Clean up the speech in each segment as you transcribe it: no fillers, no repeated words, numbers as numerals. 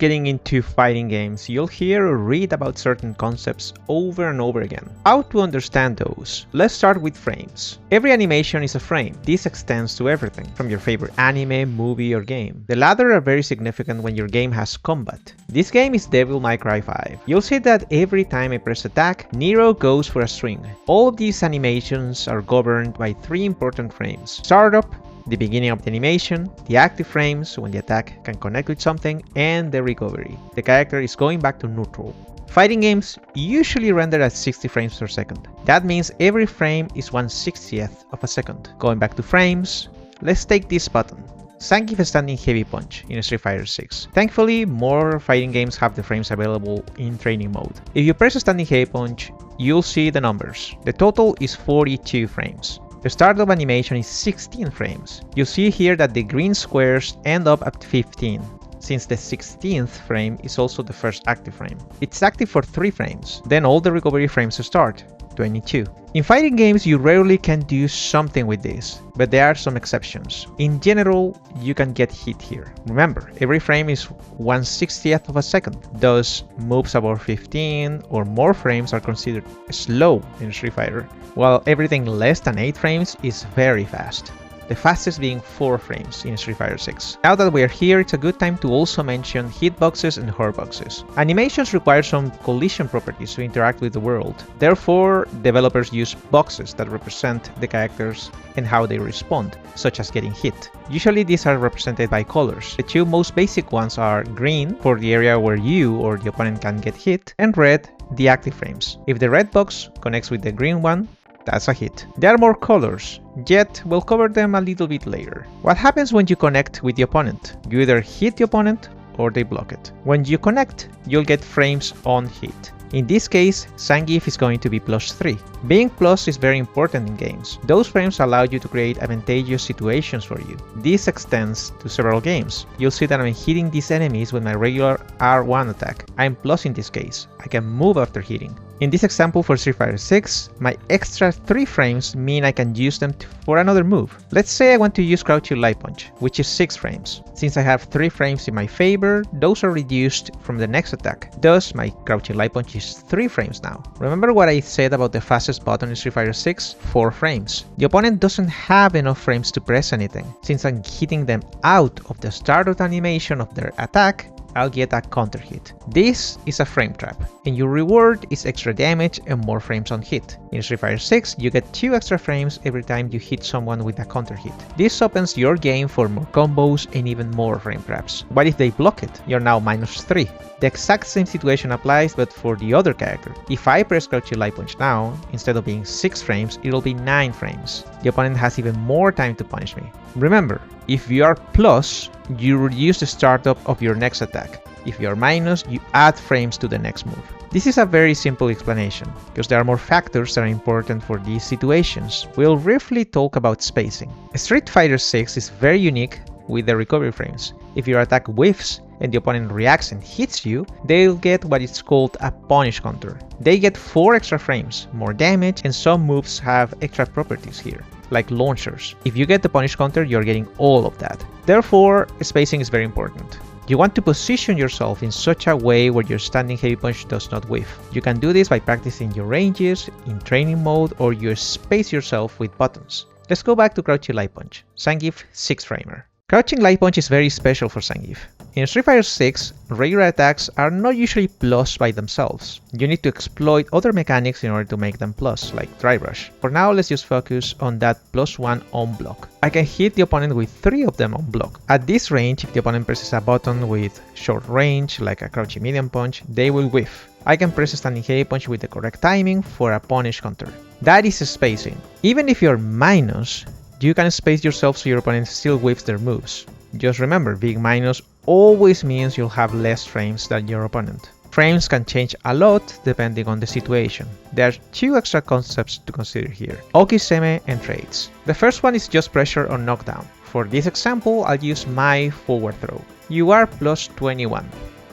getting into fighting games, you'll hear or read about certain concepts over and over again. How to understand those? Let's start with frames. Every animation is a frame. This extends to everything, from your favorite anime, movie, or game. The latter are very significant when your game has combat. This game is Devil May Cry 5. You'll see that every time I press attack, Nero goes for a swing. All of these animations are governed by three important frames: startup, the beginning of the animation, the active frames when the attack can connect with something, and the recovery. The character is going back to neutral. Fighting games usually render at 60 frames per second. That means every frame is 1/60th of a second. Going back to frames, let's take this button. Zangief standing heavy punch in Street Fighter 6. Thankfully, more fighting games have the frames available in training mode. If you press a standing heavy punch, you'll see the numbers. The total is 42 frames. The startup animation is 16 frames. You see here that the green squares end up at 15, since the 16th frame is also the first active frame. It's active for 3 frames, then all the recovery frames start, 22. In fighting games, you rarely can do something with this, but there are some exceptions. In general, you can get hit here. Remember, every frame is 1/60th of a second, thus moves above 15 or more frames are considered slow in Street Fighter, while everything less than 8 frames is very fast. The fastest being 4 frames in Street Fighter 6. Now that we're here, it's a good time to also mention hitboxes and hurtboxes. Animations require some collision properties to interact with the world. Therefore, developers use boxes that represent the characters and how they respond, such as getting hit. Usually these are represented by colors. The two most basic ones are green, for the area where you or the opponent can get hit, and red, the active frames. If the red box connects with the green one, that's a hit. There are more colors, yet we'll cover them a little bit later. What happens when you connect with the opponent? You either hit the opponent or they block it. When you connect, you'll get frames on hit. In this case, Zangief is going to be +3. Being plus is very important in games. Those frames allow you to create advantageous situations for you. This extends to several games. You'll see that I'm hitting these enemies with my regular R1 attack. I'm plus in this case. I can move after hitting. In this example for Street Fighter 6, my extra 3 frames mean I can use them for another move. Let's say I want to use Crouching Light Punch, which is 6 frames. Since I have 3 frames in my favor, those are reduced from the next attack. Thus, my Crouching Light Punch is 3 frames now. Remember what I said about the fastest button in Street Fighter 6? 4 frames. The opponent doesn't have enough frames to press anything. Since I'm hitting them out of the startup animation of their attack, I'll get a counter hit. This is a frame trap, and your reward is extra damage and more frames on hit. In Street Fighter 6, you get 2 extra frames every time you hit someone with a counter hit. This opens your game for more combos and even more frame traps. What if they block it? You're now -3. The exact same situation applies, but for the other character. If I press Crouching Light Punch now, instead of being 6 frames, it'll be 9 frames. The opponent has even more time to punish me. Remember, if you are plus, you reduce the startup of your next attack. If you are minus, you add frames to the next move. This is a very simple explanation, because there are more factors that are important for these situations. We'll briefly talk about spacing. Street Fighter 6 is very unique with the recovery frames. If your attack whiffs and the opponent reacts and hits you, they'll get what is called a punish counter. They get 4 extra frames, more damage, and some moves have extra properties here, like launchers. If you get the punish counter, you're getting all of that. Therefore, spacing is very important. You want to position yourself in such a way where your standing heavy punch does not whiff. You can do this by practicing your ranges, in training mode, or you space yourself with buttons. Let's go back to Crouching Light Punch, Zangief 6-framer. Crouching Light Punch is very special for Zangief. In Street Fighter 6, regular attacks are not usually plus by themselves. You need to exploit other mechanics in order to make them plus, like Dry Rush. For now, let's just focus on that +1 on block. I can hit the opponent with 3 of them on block. At this range, if the opponent presses a button with short range, like a Crouching Medium Punch, they will whiff. I can press a Standing Heavy Punch with the correct timing for a punish counter. That is spacing. Even if you're minus, you can space yourself so your opponent still whiffs their moves. Just remember, being minus always means you'll have less frames than your opponent. Frames can change a lot depending on the situation. There are 2 extra concepts to consider here: Okizeme and trades. The first one is just pressure on knockdown. For this example, I'll use my forward throw. You are +21.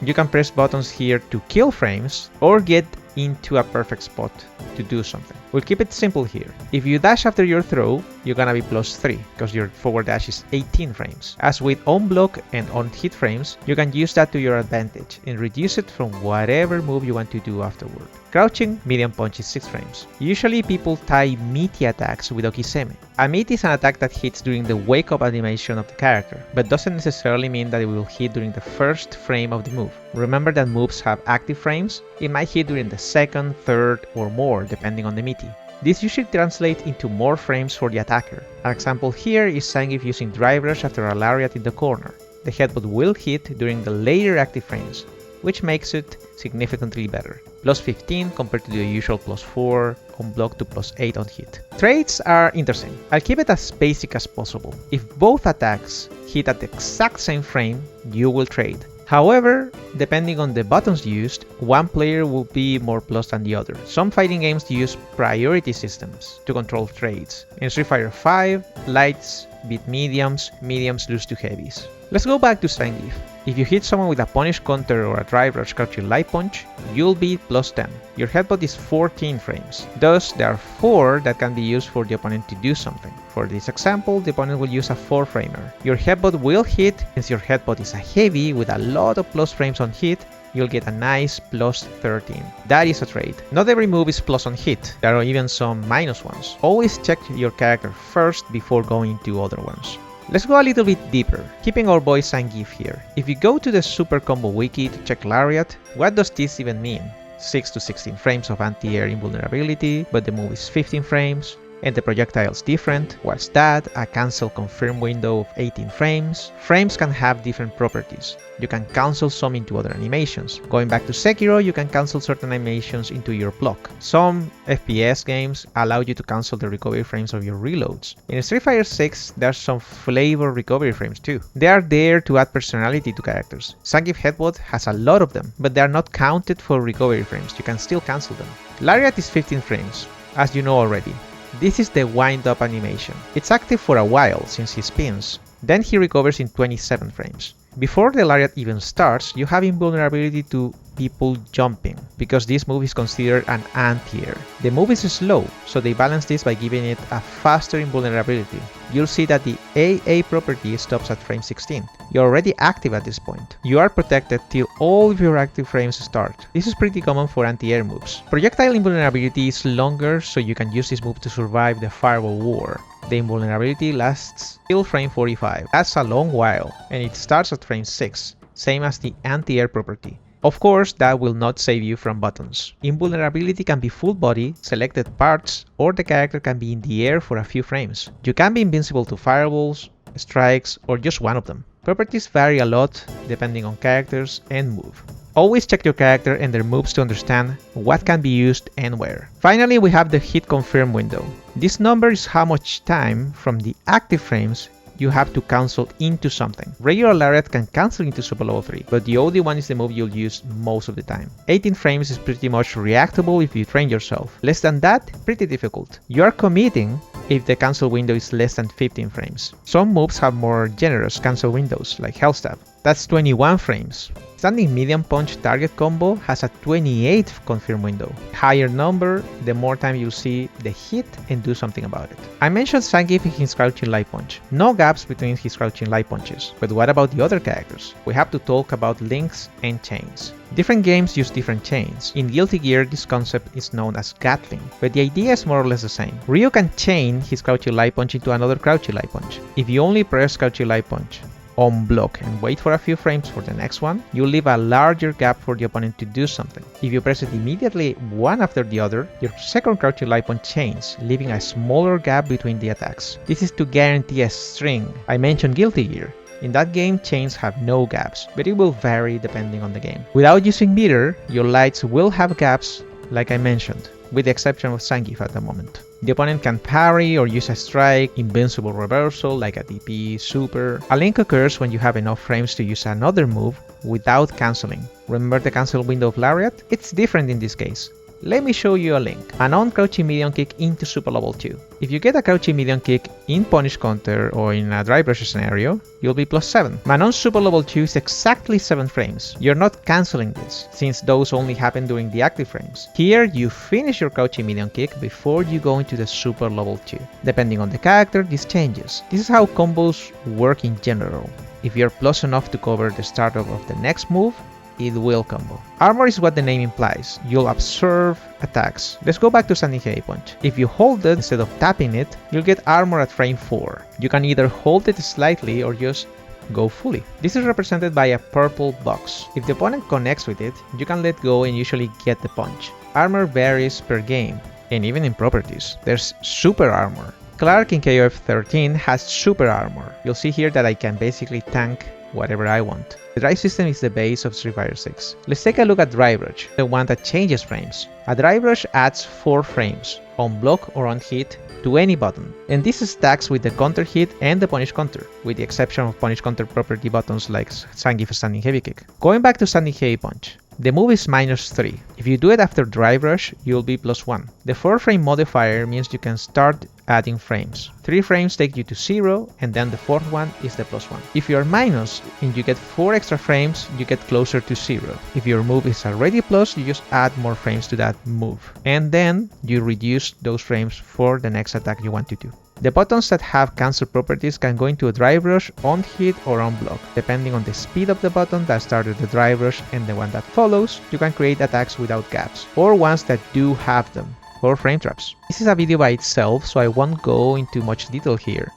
You can press buttons here to kill frames or get into a perfect spot to do something. We'll keep it simple here. If you dash after your throw, you're gonna be +3 because your forward dash is 18 frames. As with on block and on hit frames, you can use that to your advantage and reduce it from whatever move you want to do afterward. Crouching medium punch is 6 frames. Usually people tie meaty attacks with Okizeme. A meaty is an attack that hits during the wake up animation of the character, but doesn't necessarily mean that it will hit during the first frame of the move. Remember that moves have active frames? It might hit during the second, third, or more depending on the meaty. This usually translates into more frames for the attacker. An example here is Zangief using Drive Rush after a lariat in the corner. The headbutt will hit during the later active frames, which makes it significantly better. +15 compared to the usual +4 on block to +8 on hit. Trades are interesting. I'll keep it as basic as possible. If both attacks hit at the exact same frame, you will trade. However, depending on the buttons used, one player will be more plus than the other. Some fighting games use priority systems to control trades. In Street Fighter V, lights beat mediums, mediums lose to heavies. Let's go back to Zangief. If you hit someone with a punish counter or a drive rush crouching light punch, you'll be +10. Your headbutt is 14 frames. Thus, there are 4 that can be used for the opponent to do something. For this example, the opponent will use a 4-framer. Your headbutt will hit, since your headbutt is a heavy with a lot of plus frames on hit, you'll get a nice +13. That is a trade. Not every move is plus on hit, there are even some minus ones. Always check your character first before going to other ones. Let's go a little bit deeper, keeping our boy Zangief here. If you go to the Super Combo Wiki to check Lariat, what does this even mean? 6 to 16 frames of anti-air invulnerability, but the move is 15 frames, and the projectile is different. What's that? A cancel confirm window of 18 frames. Frames can have different properties. You can cancel some into other animations. Going back to Sekiro, you can cancel certain animations into your block. Some FPS games allow you to cancel the recovery frames of your reloads. In Street Fighter 6, there's some flavor recovery frames too. They are there to add personality to characters. Zangief Headbutt has a lot of them, but they are not counted for recovery frames. You can still cancel them. Lariat is 15 frames, as you know already. This is the wind-up animation. It's active for a while since he spins, then he recovers in 27 frames. Before the lariat even starts, you have invulnerability to people jumping, because this move is considered an anti-air. The move is slow, so they balance this by giving it a faster invulnerability. You'll see that the AA property stops at frame 16. You're already active at this point. You are protected till all of your active frames start. This is pretty common for anti-air moves. Projectile invulnerability is longer, so you can use this move to survive the Fireball War. The invulnerability lasts till frame 45. That's a long while, and it starts at frame 6, same as the anti-air property. Of course, that will not save you from buttons. Invulnerability can be full body, selected parts, or the character can be in the air for a few frames. You can be invincible to fireballs, strikes, or just one of them. Properties vary a lot depending on characters and move. Always check your character and their moves to understand what can be used and where. Finally, we have the hit confirm window. This number is how much time from the active frames you have to cancel into something. Regular lariat can cancel into super level 3, but the OD one is the move you'll use most of the time. 18 frames is pretty much reactable if you train yourself. Less than that, pretty difficult. You are committing if the cancel window is less than 15 frames. Some moves have more generous cancel windows, like Hell Stab. That's 21 frames. Standing medium punch target combo has a 28 confirm window. Higher number, the more time you'll see the hit and do something about it. I mentioned Zangief in his crouching light punch. No gaps between his crouching light punches. But what about the other characters? We have to talk about links and chains. Different games use different chains. In Guilty Gear, this concept is known as Gatling, but the idea is more or less the same. Ryu can chain his crouching light punch into another crouching light punch. If you only press crouching light punch on block and wait for a few frames for the next one, you leave a larger gap for the opponent to do something. If you press it immediately one after the other, your second crouching light punch chains, leaving a smaller gap between the attacks. This is to guarantee a string. I mentioned Guilty Gear. In that game, chains have no gaps, but it will vary depending on the game. Without using meter, your lights will have gaps, like I mentioned, with the exception of Zangief at the moment. The opponent can parry or use a strike, invincible reversal like a DP, super. A link occurs when you have enough frames to use another move without cancelling. Remember the cancel window of Lariat? It's different in this case. let me show you a link. A non-crouching medium kick into super level 2. If you get a crouching medium kick in punish counter or in a dry brush scenario, you'll be +7. A non-super level 2 is exactly 7 frames. You're not cancelling this, since those only happen during the active frames. Here, you finish your crouching medium kick before you go into the super level 2. Depending on the character, this changes. This is how combos work in general. If you're plus enough to cover the startup of the next move, it will combo. Armor is what the name implies. You'll absorb attacks. Let's go back to Standing Heavy Punch. If you hold it instead of tapping it, you'll get armor at frame 4. You can either hold it slightly or just go fully. This is represented by a purple box. If the opponent connects with it, you can let go and usually get the punch. Armor varies per game, and even in properties. There's super armor. Clark in KOF 13 has super armor. You'll see here that I can basically tank whatever I want. The drive system is the base of Street Fighter 6. Let's take a look at Drive Rush, the one that changes frames. A Drive Rush adds 4 frames, on block or on hit, to any button. And this stacks with the counter hit and the punish counter, with the exception of punish counter property buttons like Zangief Standing Heavy Kick. Going back to Standing Heavy Punch. The move is -3. If you do it after Drive Rush, you'll be +1. The 4 frame modifier means you can start adding frames. 3 frames take you to 0, and then the 4th one is the +1. If you're minus and you get 4 extra frames, you get closer to 0. If your move is already plus, you just add more frames to that move. And then you reduce those frames for the next attack you want to do. The buttons that have cancel properties can go into a drive rush, on hit or on block. Depending on the speed of the button that started the drive rush and the one that follows, you can create attacks without gaps, or ones that do have them, or frame traps. This is a video by itself, so I won't go into much detail here.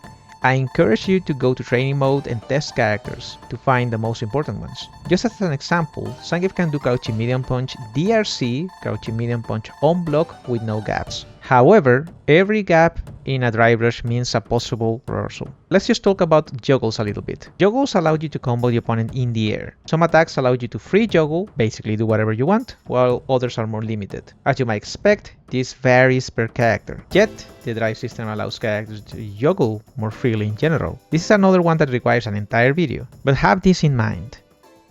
I encourage you to go to training mode and test characters to find the most important ones. Just as an example, Zangief can do crouching medium punch DRC, crouching medium punch on block with no gaps. However, every gap in a drive rush means a possible reversal. Let's just talk about juggles a little bit. Juggles allow you to combo the opponent in the air. Some attacks allow you to free juggle, basically do whatever you want, while others are more limited. As you might expect, this varies per character. Yet, the drive system allows characters to juggle more freely in general. This is another one that requires an entire video. But have this in mind.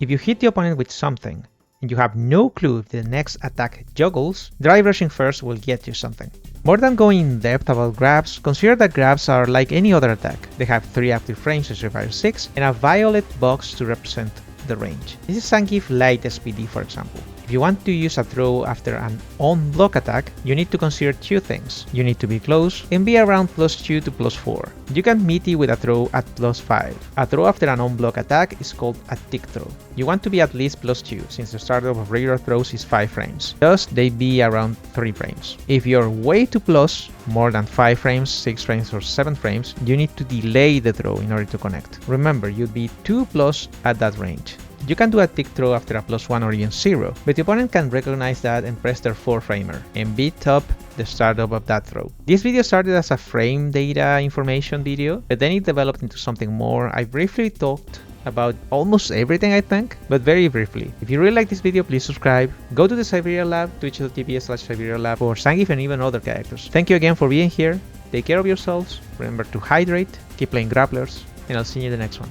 If you hit the opponent with something, and you have no clue if the next attack juggles, drive rushing first will get you something. More than going in depth about grabs, consider that grabs are like any other attack. They have 3 active frames in Street Fighter 6 and a violet box to represent the range. This is Zangief Light SPD, for example. If you want to use a throw after an on-block attack, you need to consider 2 things. You need to be close and be around +2 to +4. You can Meaty with a throw at +5. A throw after an on-block attack is called a tick throw. You want to be at least +2, since the startup of regular throws is 5 frames. Thus, they be around 3 frames. If you're way too plus, more than 5 frames, 6 frames or 7 frames, you need to delay the throw in order to connect. Remember, you'd be 2 plus at that range. You can do a tick throw after a +1 or even 0, but the opponent can recognize that and press their 4-framer, and beat up the startup of that throw. This video started as a frame data information video, but then it developed into something more. I briefly talked about almost everything, I think, but very briefly. If you really like this video, please subscribe. Go to the Siberia Lab, twitch.tv/Siberia Lab, for Zangief and even other characters. Thank you again for being here. Take care of yourselves. Remember to hydrate, keep playing grapplers, and I'll see you in the next one.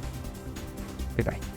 Bye bye.